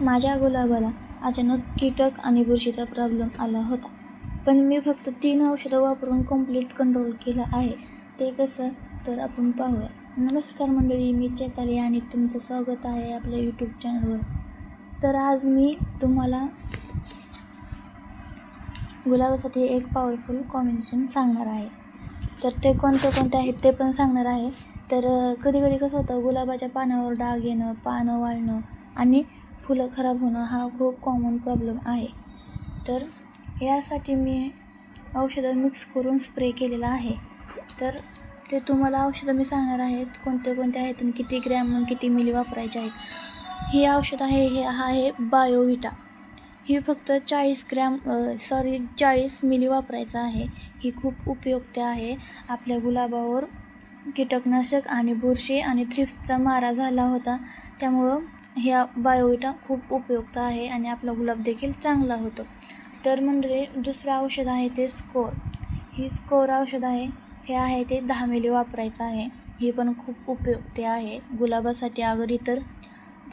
माझ्या गुलाबाला अचानक कीटक आणि बुरशीचा प्रॉब्लेम आला होता, पण मी फक्त 3 औषधं वापरून कंप्लीट कंट्रोल केलं आहे. ते कसं तर आपण पाहूया. नमस्कार मंडळी, मी चैताली आणि तुमचं स्वागत आहे आपल्या यूट्यूब चॅनलवर. तर आज मी तुम्हाला गुलाबासाठी एक पॉवरफुल कॉम्बिनेशन सांगणार आहे. तर ते कोणते आहेत ते पण सांगणार आहे. तर कधी कधी कसं होतं, गुलाबाच्या पानावर डाग येणं, पानं वाळणं आणि फुलं खराब होणं हा खूप कॉमन प्रॉब्लेम आहे. तर यासाठी मी औषधं मिक्स करून स्प्रे केलेला आहे. तर ते तुम्हाला औषधं मी सांगणार आहेत कोणते आहेत आणि किती ग्रॅम आणि किती मिली वापरायचे आहेत. ही औषध आहे, हा आहे बायोविटा. ही फक्त 40 मिली वापरायचं आहे. ही खूप उपयुक्त आहे. आपल्या गुलाबावर कीटकनाशक आणि बुरशी आणि थ्रिप्सचा मारा झाला होता, त्यामुळं ह्या बायोविटा खूप उपयुक्त आहे आणि आपला गुलाब देखील चांगला होतो. तर म्हणजे दुसरं औषध आहे ते स्कोर. ही स्कोर औषध आहे, हे आहे ते 10 मिली वापरायचं आहे. ही पण खूप उपयुक्त आहे गुलाबासाठी, अगर इतर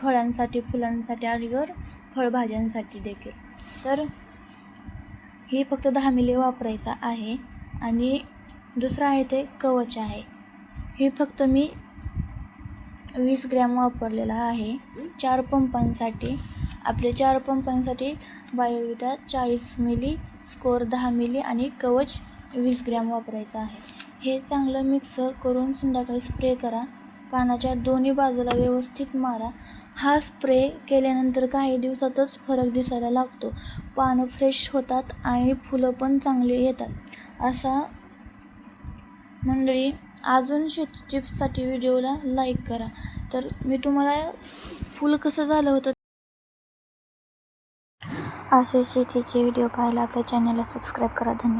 फळांसाठी, फुलांसाठी, अगर फळभाज्यांसाठी देखील. तर ही फक्त 10 मिली वापरायचा आहे. आणि दुसरं आहे ते कवच आहे. हे फक्त मी 20 ग्रॅम वापरलेला आहे 4 पंपांसाठी. आपले 4 पंपांसाठी बायोविटा 40 मिली, स्कोर 10 मिली आणि कवच 20 ग्रॅम वापरायचं आहे. हे चांगलं मिक्स करून संध्याकाळी स्प्रे करा. पानाच्या दोन्ही बाजूला व्यवस्थित मारा. हा स्प्रे केल्यानंतर काही दिवसातच फरक दिसायला लागतो. पानं फ्रेश होतात आणि फुलं पण चांगली येतात. असा मंडळी, अजून शेती टिप्ससाठी व्हिडिओला लाईक करा. तर मी तुम्हाला फुल कसं झालं होतं असे शेतीचे व्हिडिओ पाहायला आपल्या चॅनलला सबस्क्राईब करा. धन्यवाद.